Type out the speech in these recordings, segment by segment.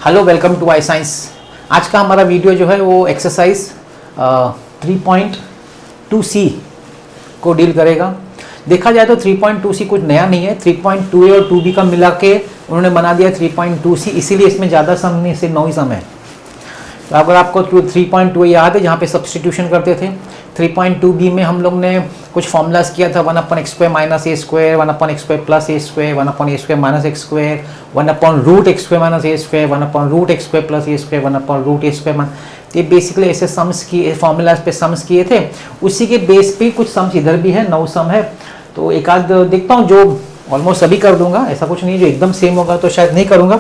Hello, welcome to I science. आज का हमारा वीडियो जो है वो एक्सरसाइज 3.2c को डील करेगा। देखा जाए तो 3.2c कुछ नया नहीं है। 3.2a और 2b का मिला के उन्होंने बना दिया 3.2c, इसीलिए इसमें ज़्यादा सम नहीं, सिर्फ 9 ही सम है। तो अगर आपको 3.2 याद है, जहाँ पे सब्सटीट्यूशन करते थे, 3.2b में हम लोग ने कुछ फॉर्मूलाज किया था। 1/x² minus a square, 1/x² plus a square, 1/a² minus x square, 1/√x² minus a square, 1/√x² plus a square, 1/√a²। ये बेसिकली ऐसे सम्स किए, फॉर्मूलाज पे सम्स किए थे। उसी के बेस पे कुछ सम्स इधर भी है, 9 सम है। तो एक आध देखता हूँ, जो ऑलमोस्ट सभी कर दूंगा, ऐसा कुछ नहीं है जो एकदम सेम होगा तो शायद नहीं करूँगा।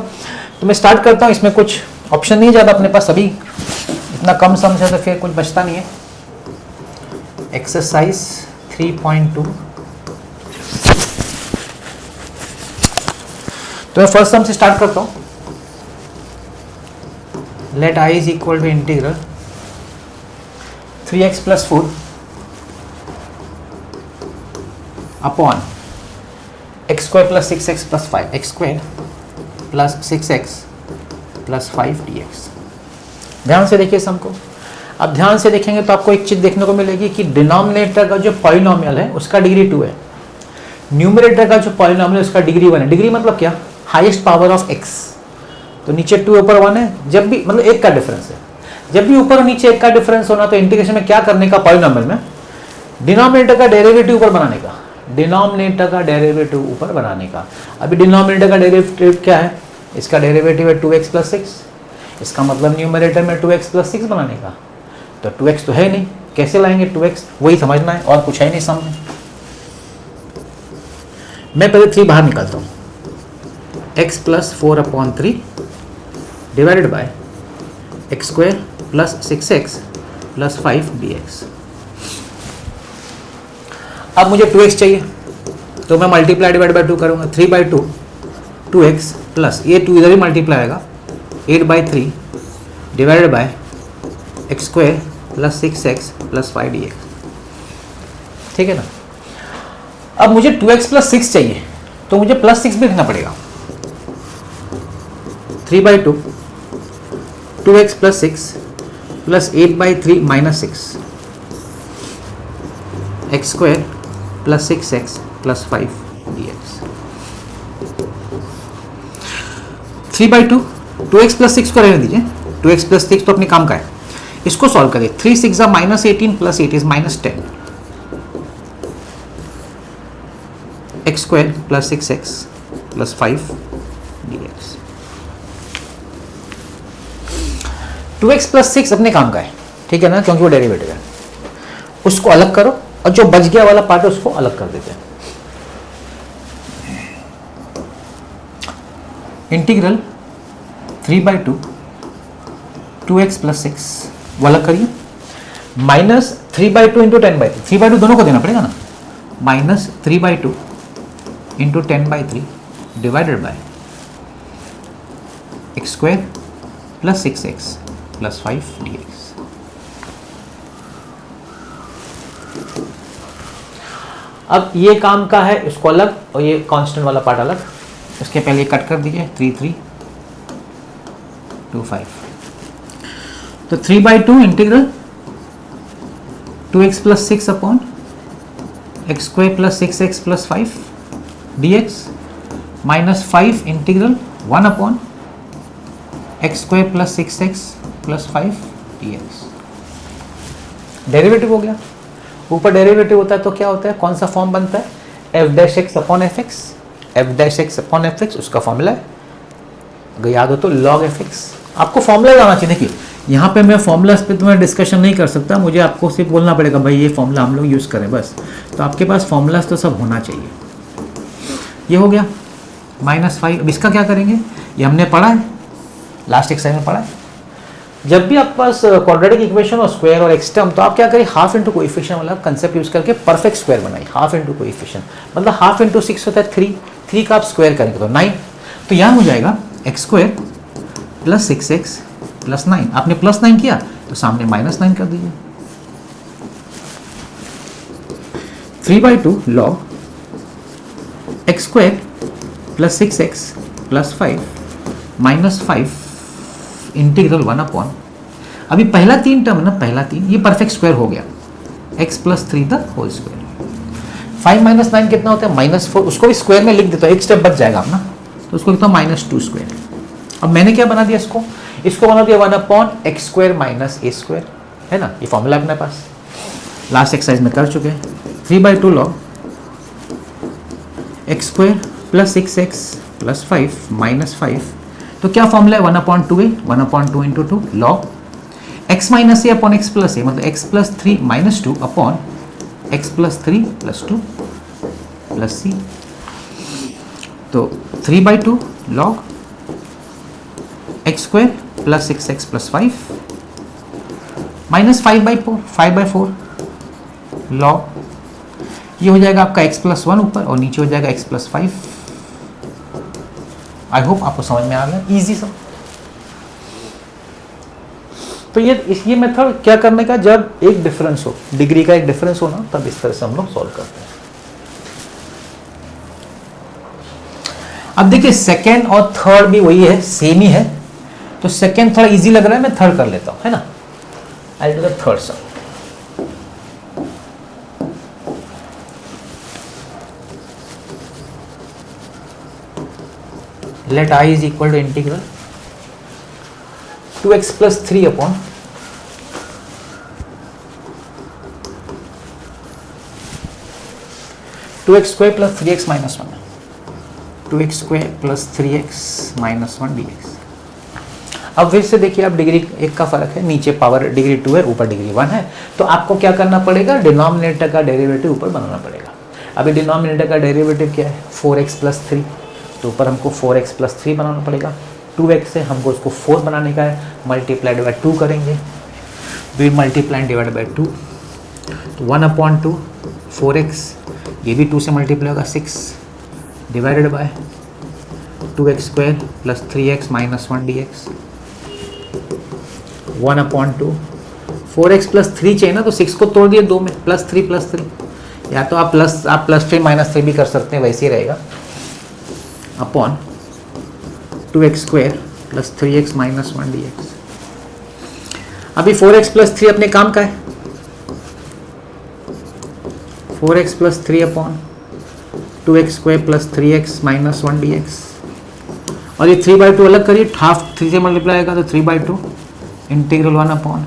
तो मैं स्टार्ट करता हूँ। इसमें कुछ ऑप्शन नहीं ज़्यादा अपने पास, सभी इतना कम सम है तो फिर कुछ बचता नहीं है। एक्सरसाइज 3.2। तो मैं फर्स्ट सम से स्टार्ट करता हूँ। Let i is equal to integral 3x plus 4 upon x square plus 6x plus 5, x square plus 6x plus 5 dx। ध्यान से देखिए सम को। अब ध्यान से देखेंगे तो आपको एक चीज देखने को मिलेगी कि डिनोमिनेटर का जो पॉलिनोमियल है उसका डिग्री 2 है, न्यूमरेटर का जो पॉलिनोमियल है उसका डिग्री 1 है। डिग्री मतलब क्या? Highest power of x। तो नीचे 2 ऊपर 1 है। जब भी मतलब एक का डिफरेंस है, जब भी ऊपर और नीचे एक का डिफरेंस होना तो इंटीग्रेशन में क्या करने का, पॉलिनोमियल में डिनोमिनेटर का डेरिवेटिव ऊपर बनाने का, डिनोमिनेटर का डेरिवेटिव ऊपर बनाने का। अभी डिनोमिनेटर का डेरिवेटिव क्या है? इसका डेरिवेटिव है 2x प्लस 6। इसका मतलब न्यूमरेटर में 2x प्लस 6 बनाने का। तो 2x तो है नहीं, कैसे लाएंगे 2x? वही समझना है, और कुछ है नहीं सम में। मैं पहले 3 बाहर निकालता हूँ। x plus 4/3 divided by x square plus 6x plus 5 dx। अब मुझे 2x चाहिए तो मैं मल्टीप्लाई डिवाइड बाय 2 करूँगा। 3/2 2x प्लस ये 2 इधर ही मल्टीप्लाई आएगा 8/3 divided by x square plus 6x plus 5 dx। ठीक है ना। अब मुझे 2x प्लस 6 चाहिए तो मुझे प्लस 6 भी लिखना पड़ेगा। 3/2 2x plus 6 plus 8/3 minus 6 x square plus 6x plus 5 dx। 3/2 2x plus 6 को रहने दीजिए। 2x प्लस 6 तो अपने काम का है, इसको सॉल्व करें। 3 6 minus 18 plus 8 is minus 10 x square plus 6x plus 5 dx। 2x plus 6 अपने काम का है, ठीक है ना, क्योंकि वो डेरिवेटिव है। उसको अलग करो और जो बच गया वाला पार्ट है उसको अलग कर देते हैं। इंटीग्रल 3/2 2x प्लस 6 वो अलग करिए, माइनस 3/2 इंटू 10/3। 3/2 दोनों को देना पड़ेगा ना। Minus 3/2 into 10/3 divided bye x square plus 6x plus 5 dx। अब ये काम का है, इसको अलग और ये कांस्टेंट वाला पार्ट अलग। इसके पहले कट कर दीजिए 3 3 2 5। तो 3/2 integral 2x plus 6 upon x square plus 6x plus 5 dx minus 5 integral 1 upon x square plus 6x plus 5 dx। Derivative हो गया। ऊपर डेरिवेटिव होता है तो क्या होता है, कौन सा फॉर्म बनता है? f'(x upon fx। f'(x upon fx उसका फॉर्मूला है, अगर याद हो तो log fx। आपको फॉर्मूला आना चाहिए। देखिए यहाँ पे मैं फॉर्मूलाज पे तुम्हें डिस्कशन नहीं कर सकता, मुझे आपको सिर्फ बोलना पड़ेगा भाई ये फॉर्मूला हम लोग यूज़ करें बस। तो आपके पास फॉर्मूलाज तो सब होना चाहिए। ये हो गया -5। अब इसका क्या करेंगे? ये हमने पढ़ा है, लास्ट एक्सरसाइज में पढ़ा है। जब भी आपके पास क्वाड्रेटिक इक्वेशन और स्क्वायर और एक्स टर्म, तो आप क्या करिए, हाफ इंटू कोएफिशिएंट वाला कंसेप्ट यूज करके परफेक्ट स्क्वायर बनाइए। हाफ इंटू कोएफिशिएंट मतलब हाफ इंटू 6 होता है 3 का आप स्क्वायर करेंगे तो 9। तो यहाँ हो जाएगा x square plus 6x plus 9। आपने प्लस 9 किया तो सामने -9 कर दीजिए। 3/2 log x square plus 6x plus 5 minus 5 integral 1 upon, अभी पहला 3 टर्म है ना, पहला 3 ये परफेक्ट स्क्वायर हो गया, x plus 3 the whole square. 5 minus 9 कितना होता है -4, उसको भी स्क्वायर में लिख देता हूँ, एक स्टेप बच जाएगा अपना, तो उसको लिखता हूँ -2 स्क्वायर। अब मैंने क्या बना दिया इसको बना दिया 1 अपॉन एक्स स्क्वायर माइनस ए स्क्वायर, है ना, ये फॉर्मूला अपने पास लास्ट एक्सरसाइज में कर चुके हैं। 3/2 log x square plus 6x plus 5 minus 5, तो क्या फॉर्मूला है 1/2a, 1/2 into 2 log x minus a upon x plus a, मतलब x plus 3 minus 2 upon x plus 3 plus 2 plus c, तो 3/2 log x square plus 6x plus 5 minus 5/4 log, ये हो जाएगा आपका x plus 1 ऊपर और नीचे हो जाएगा x प्लस 5। आई होप आपको समझ में आ गया, इजी सब। तो ये मेथड क्या करने का, जब एक डिफरेंस हो, डिग्री का एक डिफरेंस हो ना, तब इस तरह से हम लोग सॉल्व करते हैं। अब देखिए सेकेंड और थर्ड भी वही है, सेम ही है, तो सेकेंड थोड़ा इजी लग रहा है, मैं थर्ड कर लेता हूं, है ना। I do the third sum. Let I is equal to integral 2x plus 3 upon 2x square plus 3x minus 1, 2x square plus 3x minus 1 dx। अब फिर से देखिए, आप डिग्री 1 का फर्क है, नीचे पावर डिग्री 2 है, ऊपर डिग्री 1 है, तो आपको क्या करना पड़ेगा, डिनोमिनेटर का डेरिवेटिव ऊपर बनाना पड़ेगा। अभी डिनोमिनेटर का डेरिवेटिव क्या है 4x प्लस 3, तो ऊपर हमको 4x प्लस 3 बनाना पड़ेगा। 2x से हमको उसको 4 बनाने का है, मल्टीप्लाइड बाय 2 करेंगे, वी मल्टीप्लाइड डिवाइड बाय 2, तो 1/2 4x, ये भी 2 से मल्टीप्लाई होगा 6 divided by 2x square plus 3x minus 1 dx, 1/2 4x plus 3 चाहिए ना, तो 6 को तोड़ दिए 2 में, प्लस 3, या तो आप प्लस 3 माइनस 3 भी कर सकते हैं, वैसे ही रहेगा, upon 2x square plus 3x minus 1 dx। अभी 4x प्लस 3 अपने काम का है, 4x plus 3 upon 2x square plus 3x minus 1 dx, और ये 3/2 अलग करिए, हाफ 3 से मल्टीप्लाई आएगा, तो 3/2 integral 1 upon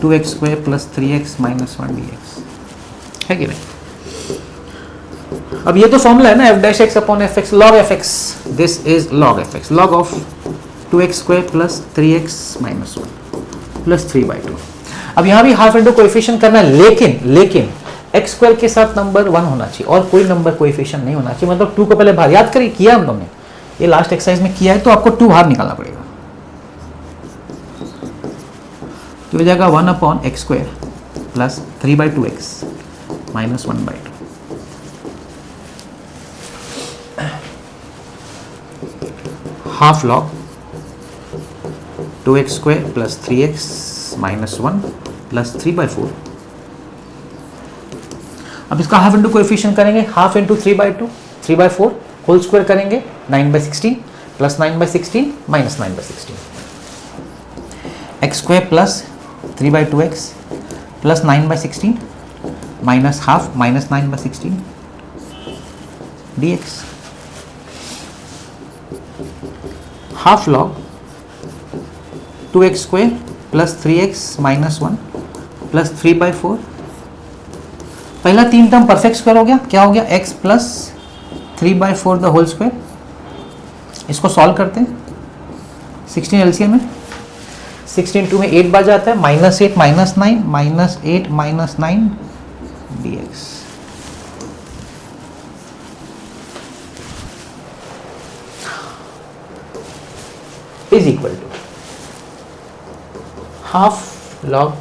2x square plus 3x minus 1 dx, है कि नहीं। अब ये तो फॉर्मूला है ना, f dash x upon fx, log fx, this is log fx, log of 2x square plus 3x minus 1 plus 3/2। अब यहाँ भी हाफ इंटू कोएफिशिएंट करना है, लेकिन x स्क्वायर के साथ नंबर 1 होना चाहिए और कोई नंबर कोएफिशिएंट नहीं होना चाहिए, मतलब 2 को पहले बाहर याद करिए, किया हम लोगों ने, ये लास्ट एक्सरसाइज में किया है, तो आपको 2 बाहर निकालना पड़ेगा, तो हो जाएगा 1/x square plus 3/2x minus 1/2, half log 2x square plus 3x minus 1 plus 3/4। अब इसका हाफ इंटू कोएफिशिएंट करेंगे, हाफ इंटू 3/2, 3/4 होल स्क्वायर करेंगे, 9/16 plus 9/16 minus 9/16, x square plus 3/2x plus 9/16 minus half minus 9/16 dx, half log 2x square plus 3x minus 1 plus 3/4, पहला 3 term perfect square हो गया, क्या हो गया x plus 3/4 the whole square. इसको solve करते हैं, 16 एलसीएम में, 16 2 में 8 बार जाता है, -8 -9 -8 -9 dx, is equal to half log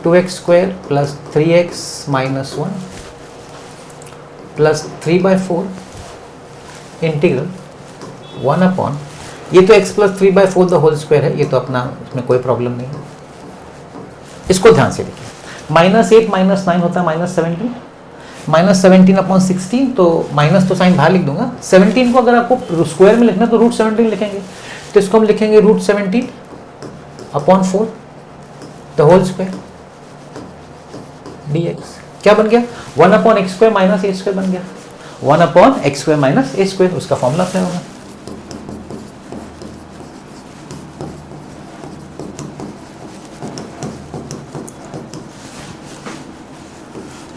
2x square plus 3x minus 1 plus 3/4 integral 1 upon, ये तो x plus 3/4 the whole square है, ये तो अपना इसमें कोई प्रॉब्लम नहीं है, इसको ध्यान से देखिए, -8 -9 होता है -17, -17/16, तो माइनस तो साइन बाहर लिख दूंगा। 17 को अगर आपको स्क्वायर में लिखना तो √17 लिखेंगे, तो इसको हम लिखेंगे √17/4 द होल स्क्वायर dx। क्या बन गया? 1/x² - a² बन गया। 1/x² - a², उसका फॉर्मूला क्या होगा?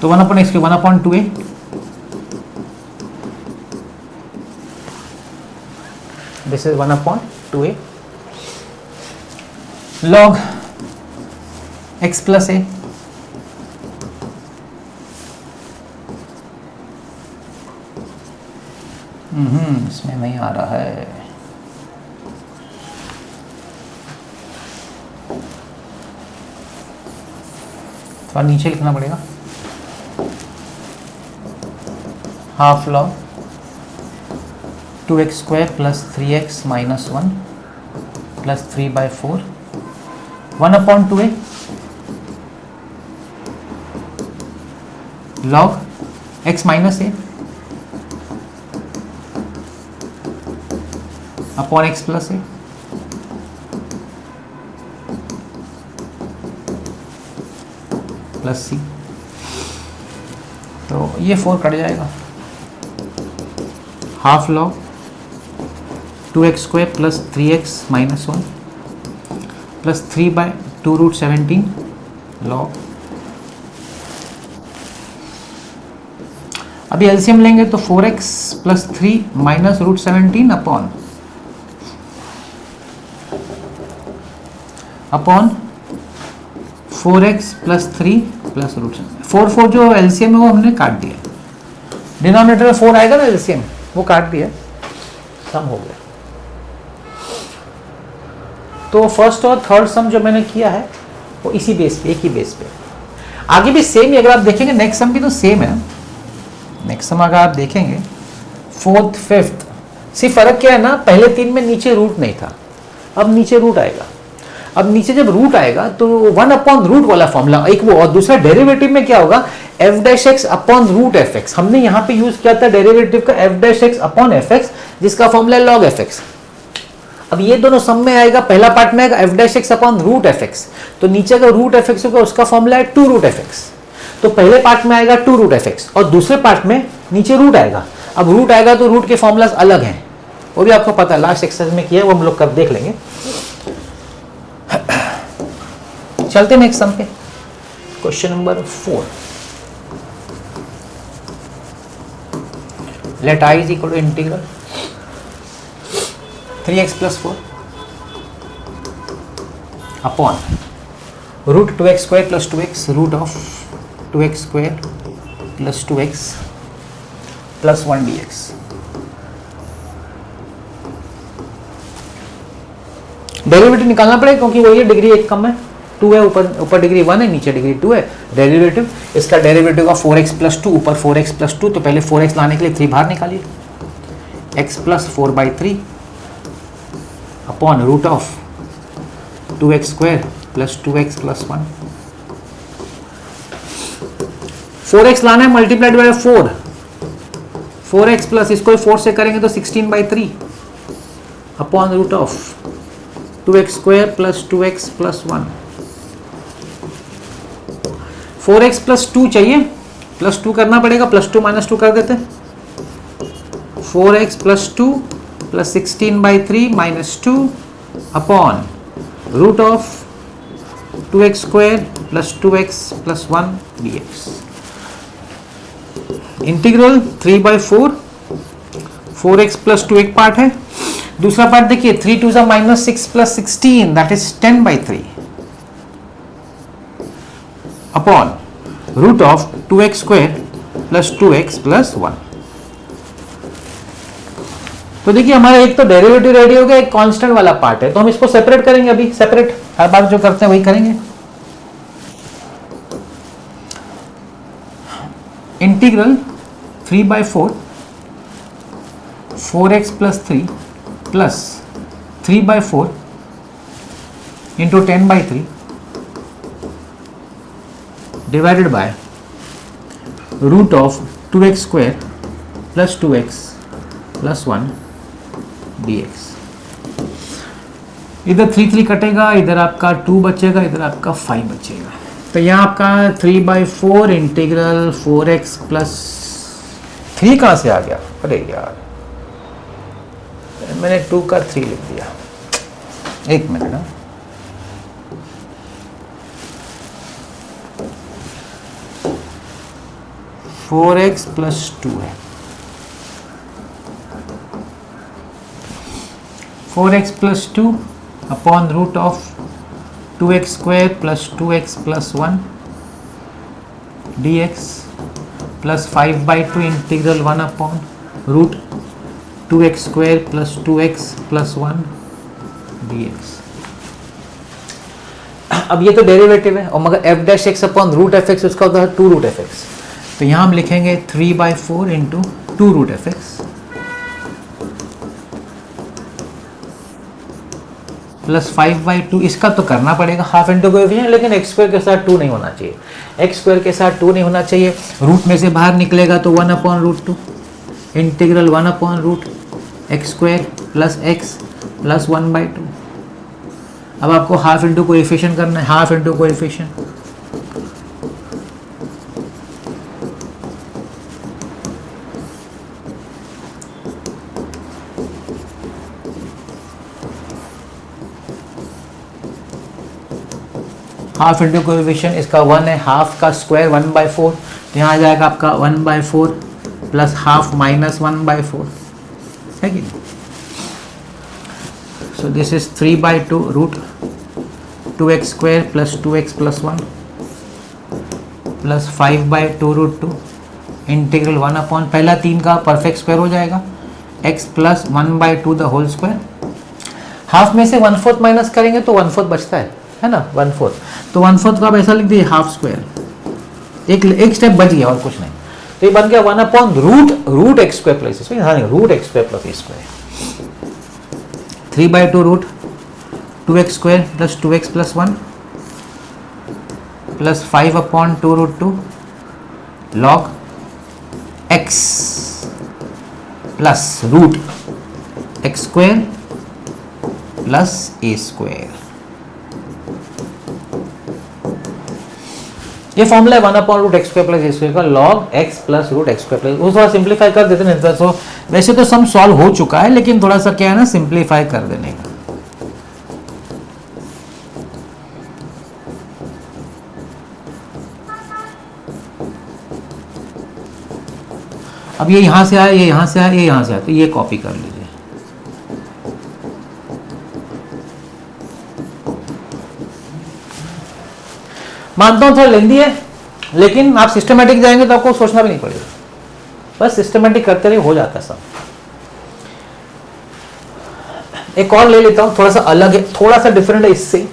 तो 1/x², 1/2a, this is 1/2a log x plus a, इसमें नहीं आ रहा है, थोड़ा नीचे लिखना पड़ेगा। Half log 2x² + 3x - 1 + 3/4 1/2a log x - a upon x plus a plus c। तो ये 4 कट जाएगा। Half log 2x² + 3x - 1 + 3/2 √17 log। अभी एलसीएम लेंगे तो 4x + 3 - √17 अपॉन 4x + 3 + √17। 4 जो एलसीएम है वो हमने काट दिया, डिनोमिनेटर में 4 आएगा ना एलसीएम, वो काट दिया, सम हो गया। तो फर्स्ट और थर्ड सम जो मैंने किया है वो इसी बेस पे, एक ही बेस पे। आगे भी सेम ही, अगर आप देखेंगे नेक्स्ट सम भी तो सेम है। नेक्स्ट सम अगर आप देखेंगे 4th 5th, सिर्फ फर्क क्या है ना, पहले 3 में नीचे रूट नहीं था, अब नीचे रूट आएगा। अब नीचे जब रूट आएगा तो 1/√, वाला फॉर्मूला एक वो, और दूसरा डेरिवेटिव में क्या होगा, f'(x) अपॉन √fx। हमने यहाँ पे यूज किया था डेरिवेटिव का f'(x) अपॉन fx, जिसका फॉर्मूला है log fx। अब ये दोनों सम में आएगा, पहला पार्ट में आएगा f'(x) अपॉन √fx, तो नीचे का √fx होगा, उसका फॉर्मूला है 2√fx। तो पहले पार्ट में आएगा 2√fx और दूसरे पार्ट में नीचे रूट आएगा। अब रूट आएगा तो रूट के फॉर्मूलाज अलग हैं, वो भी आपको पता है, लास्ट एक्सरसाइज में किया है, वो हम लोग कब देख लेंगे। चलते नेक्स्ट सम पे, question number 4। Let i is equal to integral 3x + 4 upon √2x² + 2x √2x² + 2x + 1 dx। Derivative निकालना पड़ेगा क्योंकि वो ये डिग्री 1 कम है, 2 है, ऊपर डिग्री 1 है, नीचे डिग्री 2 है। डेरिवेटिव, इसका डेरिवेटिव का 4x + 2, ऊपर 4x + 2, तो पहले 4x लाने के लिए 3 बाहर निकालिए, x + 4/3 upon √2x² + 2x + 1। 4x लाना है, मल्टीप्लाइड बाय 4, 4x प्लस इसको 4 से करेंगे तो 16/3 अपॉन √2x² + 2x + 1। 4x + 2 चाहिए, +2 करना पड़ेगा, +2 - 2 कर देते। 4x + 2 + 16/3 - 2 upon √2x² + 2x + 1 dx। Integral 3/4, 4x + 2 एक पार्ट है, दूसरा पार्ट देखिए 3 2 -6 + 16 that is 10/3 upon √2x² + 2x + 1। तो देखिए हमारा एक तो डेरिवेटिव रेडी हो गया, एक कांस्टेंट वाला पार्ट है, तो हम इसको सेपरेट करेंगे। अभी सेपरेट हर बार जो करते हैं वही करेंगे। Integral 3/4 4x + 3 plus 3/4 into 10/3 divided by root of 2x square plus 2x plus 1 dx। इधर 3 3 कटेगा, इधर आपका 2 बचेगा, इधर आपका 5 बचेगा। तो यहाँ आपका 3/4 इंटीग्रल 4x प्लस 3 कहाँ से आ गया? अरे यार मैंने 2 का 3 लिख दिया, एक मिनट ना। फोर एक्स प्लस 2 है, 4x plus 2 upon root of 2x square plus 2x plus 1 dx plus 5/2 integral 1 upon root 2x square plus 2x plus 1 dx। अब ये तो डेरिवेटिव है, और मगर f dash x upon root F x उसका होता है 2 रूट एफ एक्स। तो यहाँ हम लिखेंगे 3/4 into 2 root F x plus 5/2। इसका तो करना पड़ेगा हाफ इंटू कोएफिशिएंट, लेकिन एक्स स्क्वायर के साथ 2 नहीं होना चाहिए, एक्स स्क्वायर के साथ 2 नहीं होना चाहिए। रूट में से बाहर निकलेगा तो 1 upon root 2 integral 1 upon root x square plus x plus 1/2। अब आपको हाफ इंटू कोएफिशिएंट करना है, half into coefficient. Half into coefficient इसका 1 है, हाफ का स्क्वायर 1/4, तो यहाँ आ जाएगा आपका 1/4 प्लस हाफ माइनस 1/4, है कि नहीं? So this is 3/2 root 2x square plus 2x plus 1 plus 5/2 root 2 integral 1 upon पहला 3 का परफेक्ट स्क्वायर हो जाएगा x plus 1/2 the whole square. Half में से 1/4 माइनस करेंगे तो 1/4 बचता है ना, 1/4। तो 1/4 को आप ऐसा लिख दिए हाफ स्क्वायर, एक स्टेप बच गया और कुछ नहीं। तो ये बन गया 1 upon root x square plus root x square plus square 3/2 root 2x square plus 2x plus 1 plus 5 upon 2 root 2 log x plus root x square plus a square. ये फॉर्मूला है 1 upon root x square plus a square का log x plus root x square plus, वो थोड़ा simplify कर देते हैं। तो वैसे तो सम सॉल्व हो चुका है, लेकिन थोड़ा सा क्या है ना, सिंप्लीफाई कर देने का। अब ये यहां से आया, ये यहां से आया, ये यहां से आया, तो ये कॉपी कर लीजिए। मानता हूं थोड़ा लेंदी है, लेकिन आप सिस्टमेटिक जाएंगे तो आपको सोचना भी नहीं पड़ेगा, बस सिस्टमेटिक करते रहे, हो जाता है सब। एक और ले लेता हूं, थोड़ा सा अलग है, थोड़ा सा डिफरेंट है इससे,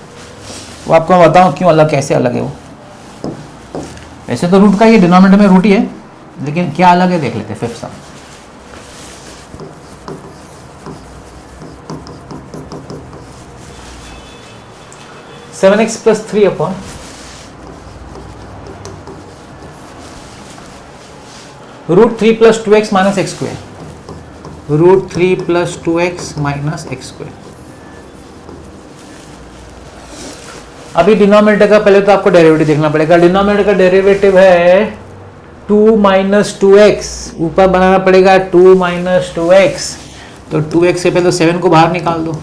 वो आपको मैं बताऊं क्यों अलग, कैसे अलग है वो। वैसे तो रूट का ये डिनोमिनेटर में रूट ही है, लेकिन क्या अलग है देख लेते हैं। Fifth sum, seven x plus 3 upon root 3 plus 2x minus x square, root 3 plus 2x minus x square. अभी डिनोमिनेटर का पहले तो आपको डेरिवेटिव देखना पड़ेगा। डिनोमिनेटर का डेरिवेटिव है 2 माइनस 2x, ऊपर बनाना पड़ेगा 2 माइनस 2x, तो 2x से पहले 7 को बाहर निकाल दो,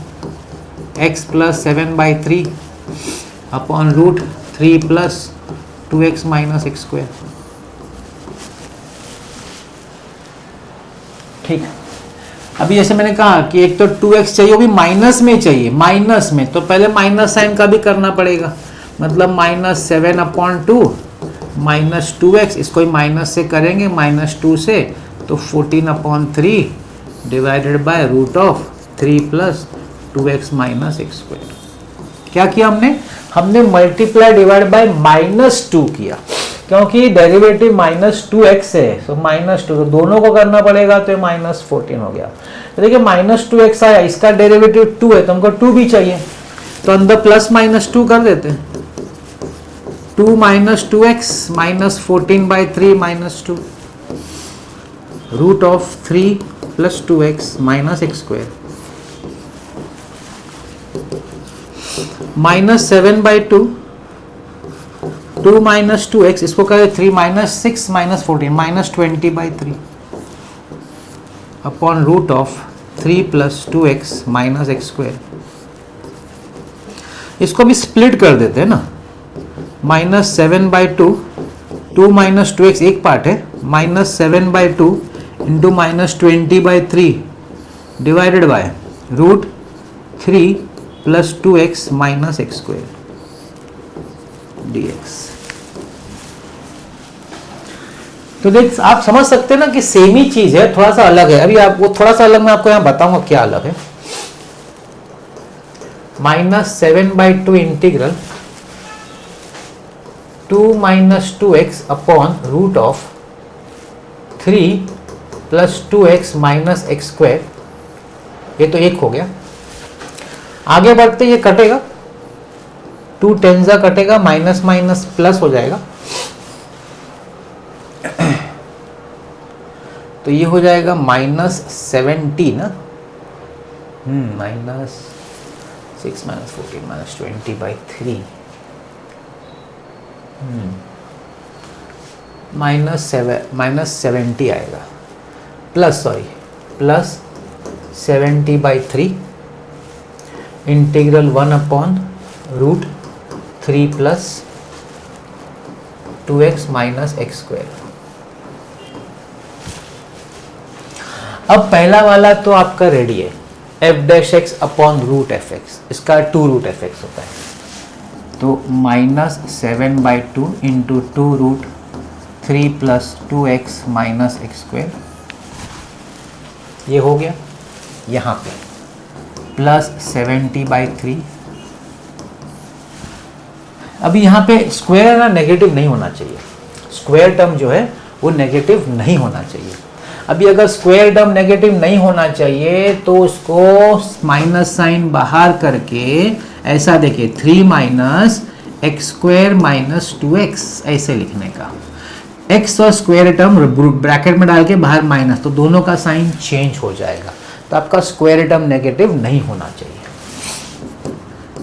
x plus 7/3 upon root 3 plus 2x minus x square. ठीक, अभी जैसे मैंने कहा कि एक तो 2x चाहिए, वो भी माइनस में चाहिए, माइनस में, तो पहले माइनस साइन का भी करना पड़ेगा, मतलब -7 अपॉन 2 माइनस 2x, इसको ही माइनस से करेंगे, -2 से, तो 14 upon 3 divided by root of 3 plus 2x minus x square. क्या किया हमने मल्टीप्लाई डिवाइड बाय -2 किया, क्योंकि डेरिवेटिव -2x है, तो -2, तो दोनों को करना पड़ेगा, तो -14 हो गया। तो देखिए -2x आया, इसका डेरिवेटिव 2 है, तो हमको 2 भी चाहिए, तो अंदर प्लस -2 कर देते हैं, 2 minus 2x minus 14/3 minus 2 root of 3 plus 2x minus x square minus 7/2 2 minus 2x इसको करें 3 minus 6 minus 14 minus 20/3 upon root of 3 plus 2x minus x square. इसको भी स्प्लिट कर देते हैं ना, माइनस 7/2 2 माइनस 2x एक पार्ट है, minus 7/2 into minus 20/3 divided by root 3 plus 2x minus x square dx। तो देख आप समझ सकते हैं ना कि सेम ही चीज है, थोड़ा सा अलग है। अभी आप वो थोड़ा सा अलग मैं आपको यहां बताऊंगा क्या अलग है। Minus 7/2 integral 2 minus 2x upon root of 3 plus 2x minus x square, ये तो एक हो गया। आगे बढ़ते ये कटेगा, 2 टेंजा कटेगा, माइनस माइनस प्लस हो जाएगा, तो ये हो जाएगा माइनस 70 ना, माइनस 6 माइनस 14 माइनस 20/3 माइनस 70 आएगा, plus 70/3 integral 1 upon root 3 plus 2x minus x square. अब पहला वाला तो आपका रेडी है, f dash x upon root F x, इसका 2 रूट एफ एक्स होता है, तो minus 7/2 into 2 root 3 plus 2x minus x square, ये हो गया। यहाँ पे प्लस 70/3, अभी यहाँ पे स्क्वायर ना नेगेटिव नहीं होना चाहिए, स्क्वायर टर्म जो है वो नेगेटिव नहीं होना चाहिए। अभी अगर स्क्वायर टर्म नेगेटिव नहीं होना चाहिए तो उसको माइनस साइन बाहर करके ऐसा देखिए 3 minus x square minus 2x ऐसे लिखने का, x और स्क्वायर टर्म ब्रैकेट में डाल के बाहर माइनस, तो दोनों का साइन चेंज हो जाएगा, तो आपका स्क्वायर टर्म नेगेटिव नहीं होना चाहिए।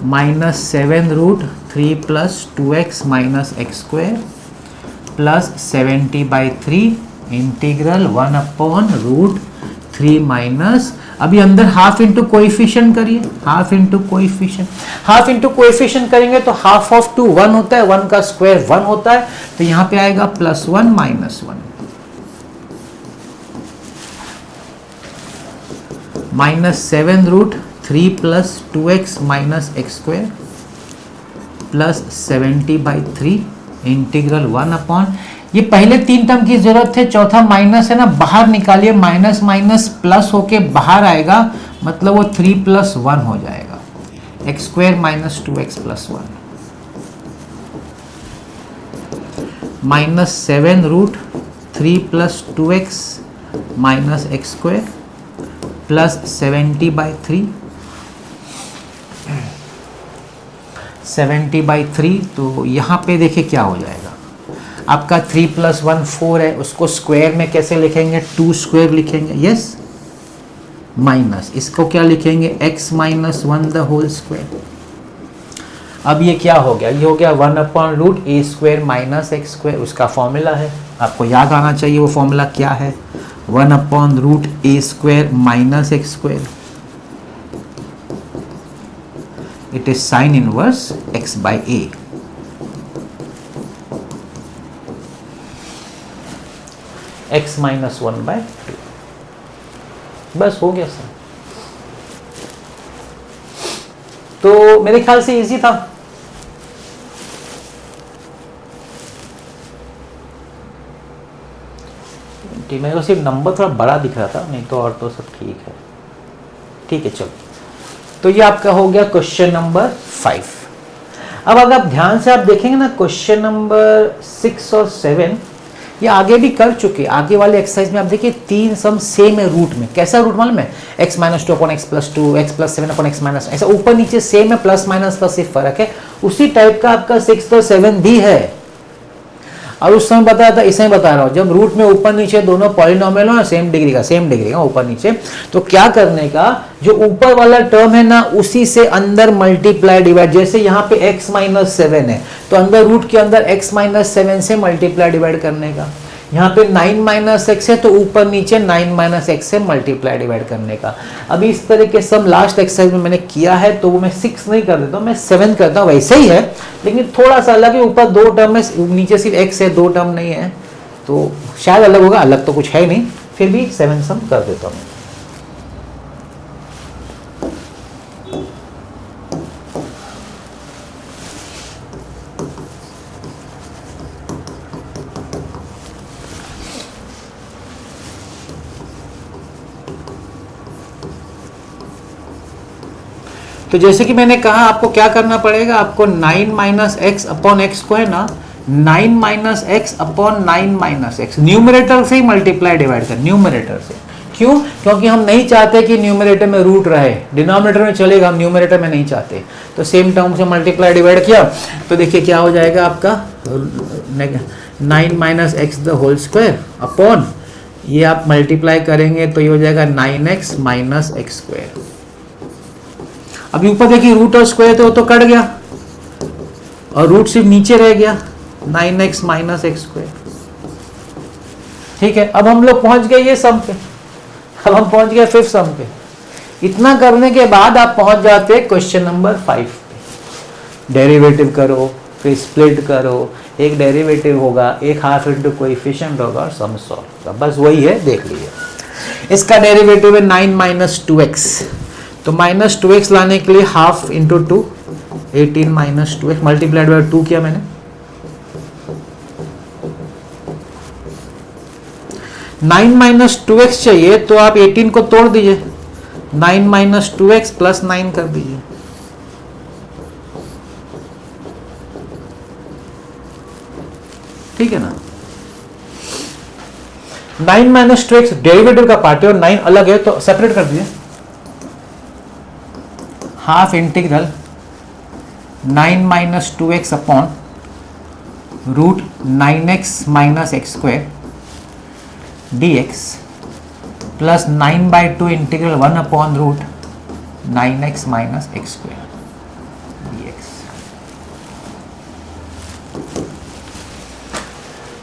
Minus 7 root 3 plus 2x minus x square plus 70/3 integral 1 upon root 3 minus, अभी अंदर हाफ इंटू कोएफिशिएंट करिए, हाफ इंटू कोएफिशिएंट करेंगे तो हाफ ऑफ 2 1 होता है, 1 का स्क्वायर 1 होता है, तो यहां पे आएगा +1 -1 minus 7 root 3 plus 2x minus x square plus 70/3 integral 1 upon, ये पहले 3 टर्म की जरूरत है, चौथा माइनस है ना, बाहर निकालिए, माइनस माइनस प्लस होके बाहर आएगा, मतलब वो 3 + 1 हो जाएगा, x square minus 2x + 1 minus 7 root 3 plus 2x minus x square plus 70/3, तो यहाँ पे देखिए क्या हो जाएगा, आपका 3 + 1 4 है, उसको स्क्वायर में कैसे लिखेंगे, 2 स्क्वायर लिखेंगे, यस, माइनस इसको क्या लिखेंगे, x - 1 द होल स्क्वायर। अब ये क्या हो गया, ये हो गया 1 upon root a square minus x square, उसका फॉर्मूला है, आपको याद आना चाहिए वो फॉर्मूला क्या है, 1 upon root a square minus x square, it is sine inverse x by a। x - 1/2, बस हो गया सर। तो मेरे ख्याल से इजी था। मेरे को सिर्फ नंबर थोड़ा बड़ा दिख रहा था, नहीं तो और तो सब ठीक है। ठीक है, चलो, तो ये आपका हो गया क्वेश्चन नंबर 5। अब अगर आप ध्यान से आप देखेंगे ना, क्वेश्चन नंबर 6 और 7 ये आगे भी कर चुके, आगे वाले एक्सरसाइज में आप देखिए 3 सम सेम है रूट में। कैसा रूट मालूम है, x - 2 / x + 2, x + 7 / x - 1, ऐसा ऊपर नीचे सेम है, प्लस माइनस का सिर्फ फर्क है, उसी टाइप का आपका 6 और 7 भी है। और उस समय बताया था, इसे बता रहा हूं, जब रूट में ऊपर नीचे दोनों पॉलिनोमियल हो ना सेम डिग्री का ऊपर नीचे, तो क्या करने का, जो ऊपर वाला टर्म है ना उसी से अंदर मल्टीप्लाई डिवाइड, जैसे यहाँ पे x माइनस 7 है तो अंदर रूट के अंदर x माइनस 7 से मल्टीप्लाई डिवाइड करने का। यहाँ पे 9 माइनस एक्स है तो ऊपर नीचे 9 माइनस एक्स से मल्टीप्लाई डिवाइड करने का। अभी इस तरह के सब लास्ट एक्सरसाइज में मैंने किया है, तो वो मैं 6 नहीं कर देता हूँ, मैं 7 करता हूँ, वैसे ही है लेकिन थोड़ा सा अलग है, ऊपर 2 टर्म है, नीचे सिर्फ एक्स है, 2 टर्म नहीं है, तो शायद अलग होगा, अलग तो कुछ है नहीं, फिर भी 7 सम कर देता हूँ। तो जैसे कि मैंने कहा आपको क्या करना पड़ेगा, आपको 9 माइनस एक्स अपॉन एक्स को है ना 9 minus x upon 9 minus x numerator से ही मल्टीप्लाई डिवाइड कर, न्यूमरेटर से। क्यों? क्योंकि हम नहीं चाहते कि न्यूमरेटर में रूट रहे, डिनोमिनेटर में चलेगा, हम न्यूमरेटर में नहीं चाहते, तो सेम टर्म से मल्टीप्लाई डिवाइड किया तो देखिए क्या हो जाएगा आपका 9 minus x the whole square upon, ये आप मल्टीप्लाई करेंगे तो ये हो जाएगा 9x माइनस एक्स स्क्वायर। अभी ऊपर देखिए रूट और स्क्वायर तो वो तो कट गया और रूट सिर्फ नीचे रह गया 9x माइनस एक्स स्क्वायर। ठीक है, अब हम लोग पहुंच गए ये सम पे, अब हम पहुंच गए 5th सम पे। इतना करने के बाद आप पहुंच जाते हैं क्वेश्चन नंबर 5 पे। डेरिवेटिव करो, फिर स्प्लिट करो, एक डेरिवेटिव होगा, एक हाफ इंटू कोएफिशिएंट होगा और सम सॉल्व होगा, बस वही है, देख लीजिए। इसका डेरिवेटिव है 9 माइनस 2x, तो माइनस 2x लाने के लिए half into 2 18 minus 2x multiplied by 2 किया मैंने। 9 माइनस 2x चाहिए तो आप 18 को तोड़ दीजिए, 9 माइनस 2x प्लस 9 कर दीजिए। ठीक है ना, 9 माइनस 2x डेरिवेटिव का पार्ट है और 9 अलग है तो सेपरेट कर दीजिए। Half integral 9 minus 2x upon root 9x minus x square dx plus 9/2 integral 1 upon root 9x minus x square dx।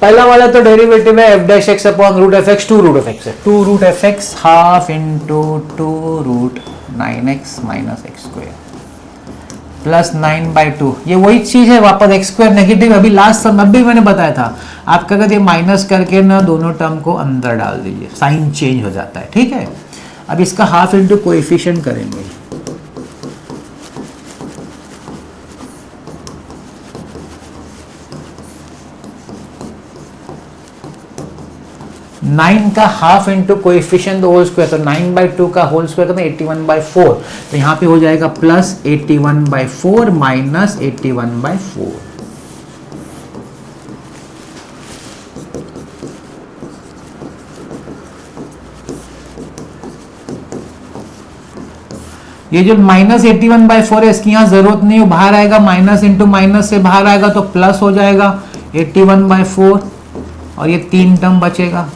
पहला वाला तो डेरिवेटिव है f dash x upon root F x, 2 root F x है, 2 root F x half into 2 root 9x minus x square plus 9/2, ये वही चीज है, वापस एक्स स्क्वायर नेगेटिव, अभी लास्ट सम अभी मैंने बताया था आपका, कहते माइनस करके ना दोनों टर्म को अंदर डाल दीजिए, साइन चेंज हो जाता है। ठीक है, अब इसका हाफ इंटू कोएफिशिएंट करेंगे, नाइन का half into coefficient whole square, तो 9/2 का होल स्क्वायर करते 81/4, तो यहाँ पे हो जाएगा प्लस 81/4 माइनस 81/4। ये जो माइनस 81/4 है इसकी यहाँ जरूरत नहीं है, बाहर आएगा, माइनस इंटू माइनस से बाहर आएगा तो प्लस हो जाएगा 81/4 और ये 3 टर्म बचेगा।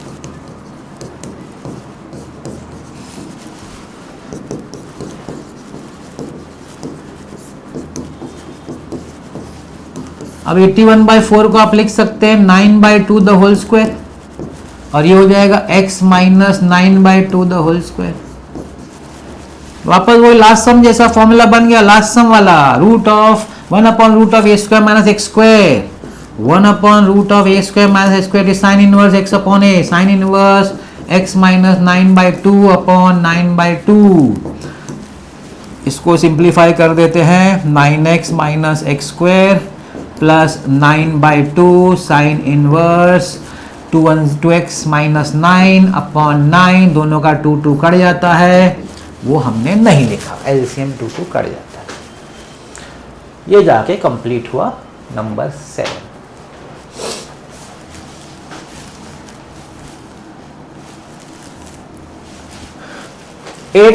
अब 81/4 को आप लिख सकते हैं 9/2 द होल स्क्वायर और ये हो जाएगा x minus 9/2 the whole square. वापस वो लास्ट सम जैसा फॉर्मूला बन गया, लास्ट सम वाला, root of 1 upon root of a square minus x square, 1 upon root of a square minus x square is sine inverse x upon a, sine inverse x minus 9/2 upon 9/2। इसको simplify कर देते हैं, 9x minus x square plus 9/2 sine inverse 2x minus 9 upon 9, दोनों का 2 cut जाता है, वो हमने नहीं लिखा, एलसीएम 2 कट जाता है। ये जाके कंप्लीट हुआ नंबर 7।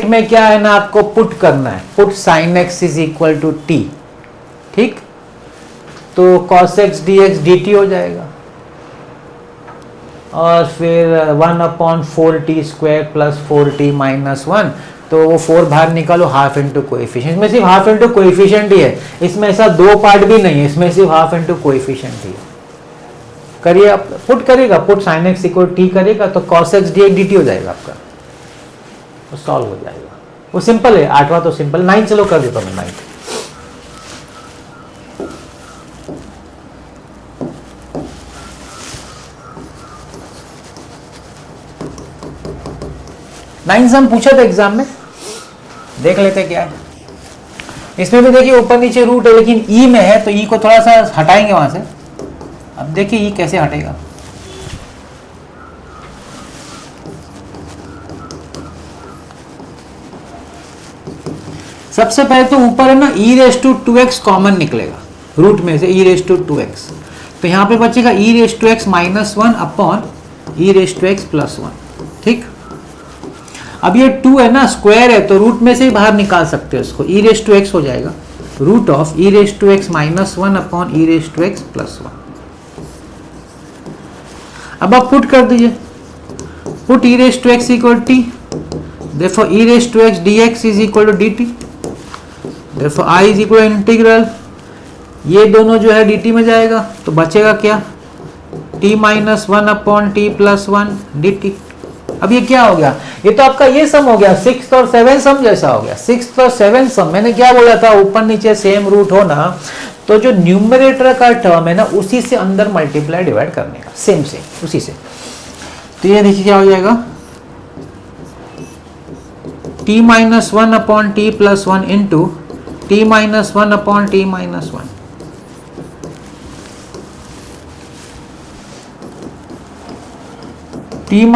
में क्या है ना, आपको पुट करना है, put sine x is equal to t. ठीक, तो cos x dx dt हो जाएगा, और फिर 1/4t square plus 4t minus 1, तो वो 4 बाहर निकालो, हाफ इंटू कोएफिशिएंट, इसमें सिर्फ हाफ इंटू कोएफिशिएंट ही है, इसमें ऐसा 2 पार्ट भी नहीं है, इसमें सिर्फ हाफ इंटू कोएफिशिएंट ही है। करिए आप, पुट करेगा, put sin x equal t करेगा तो cos x dx dt हो जाएगा आपका, तो सॉल्व हो जाएगा। वो सिंपल है, 8वां तो सिंपल। 9 चलो कर देता हूँ मैं 9 से हम पूछा था एग्जाम में, देख लेते क्या है। इसमें भी देखिए ऊपर नीचे रूट है, लेकिन ई में है तो ई को थोड़ा सा हटाएंगे वहां से। अब देखिए ई कैसे हटेगा, सबसे पहले तो ऊपर है ना e⁻² कॉमन निकलेगा, रूट में से e⁻², तो यहां पे बचेगा e⁻x - 1 अपॉन e⁻x + 1, ठीक। अब ये 2 है ना, स्क्वायर है, तो रूट में से ही बाहर निकाल सकते हो इसको, e⁻x हो जाएगा root of e⁻x - 1 upon e⁻x + 1। अब आप पुट कर दीजिए, put e⁻x equal t, therefore e⁻x dx is equal to dt, therefore I is equal integral, ये दोनों जो है dt में जाएगा, तो बचेगा क्या, t - 1 अपॉन t + 1 dt। अब ये क्या हो गया, ये तो आपका ये सम हो गया, 6th और 7th सम जैसा हो गया। 6th और 7th सम, मैंने क्या बोला था, ऊपर नीचे सेम रूट हो ना, तो जो न्यूमरेटर का टर्म है ना, उसी से अंदर मल्टीप्लाई डिवाइड करने का, सेम से उसी से। तो ये देखिए क्या हो जाएगा, t - 1 upon t + 1 into t - 1 upon t - 1, t -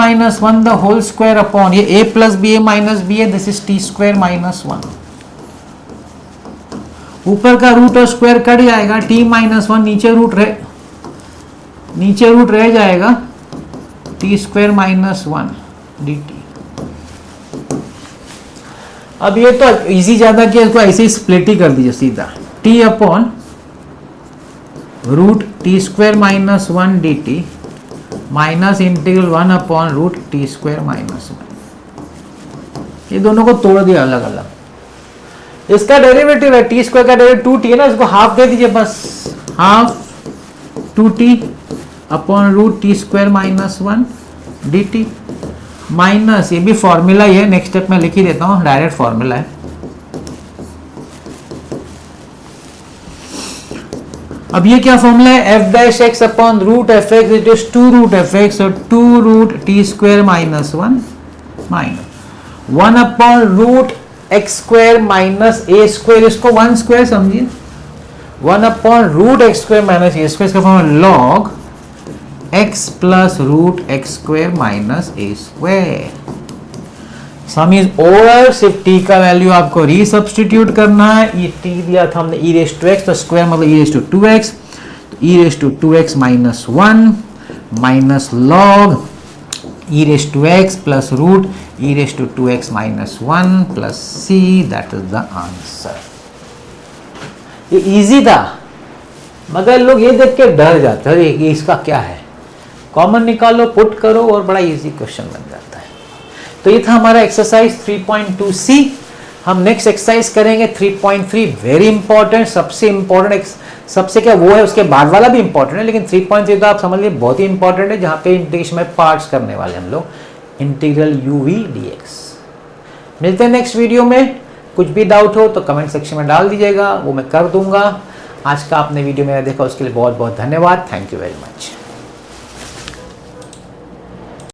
1 the whole square upon ये a plus b a minus b है, दिस इज t स्क्वायर - 1। ऊपर का रूट और स्क्वायर कट जाएगा, t - 1 नीचे रूट रह जाएगा, t स्क्वायर - 1 dt। अब ये तो इजी ज्यादा किया, इसको ऐसे ही स्प्लिट ही कर दीजिए सीधा, t upon root t square - 1 dt minus integral 1 upon root t square - 1। ये दोनों को तोड़ दिया अलग अलग, इसका डेरिवेटिव है t स्क्वायर का डेरिवेटिव 2t है ना, इसको हाफ दे दीजिए बस, half 2t upon root t square - 1 dt minus, ये भी फॉर्मूला ही है, नेक्स्ट स्टेप में लिख ही देता हूँ, डायरेक्ट फॉर्मूला है। अब ये क्या फॉर्मूला है, f' upon root F x, it is 2 root F x, और 2 root t square - 1 minus 1 upon root x square minus a square, इसको 1 स्क्वायर समझिए, 1 upon root x square minus a square, इसका formula log x plus root x square minus a square. Sum is over, सिर्फ t का value आपको resubstitute करना है, ये t दिया था हमने e⁻x, तो स्क्वायर मतलब e⁻2x, तो e⁻2x minus 1 minus log e⁻x plus root e⁻2x minus 1 plus c, that is the answer. ये इजी था, मगर लोग ये देख के डर जाते हैं, ये इसका क्या है, कॉमन निकालो, पुट करो और बड़ा इजी क्वेश्चन बन जाता है। तो ये था हमारा एक्सरसाइज 3.2c। हम नेक्स्ट एक्सरसाइज करेंगे 3.3, वेरी इंपॉर्टेंट, सबसे इंपॉर्टेंट, सबसे क्या वो है, उसके बाद वाला भी इंपॉर्टेंट है, लेकिन 3.3 तो आप समझ लीजिए बहुत ही इंपॉर्टेंट है, जहाँ पे इंटीग्रेशन में पार्ट्स करने वाले हम लोग, इंटीग्रल u v dx। मिलते हैं नेक्स्ट वीडियो में, कुछ भी डाउट हो तो कमेंट सेक्शन में डाल दीजिएगा, वो मैं कर दूंगा। आज का आपने वीडियो मेरा देखा उसके लिए बहुत बहुत धन्यवाद, थैंक यू वेरी मच।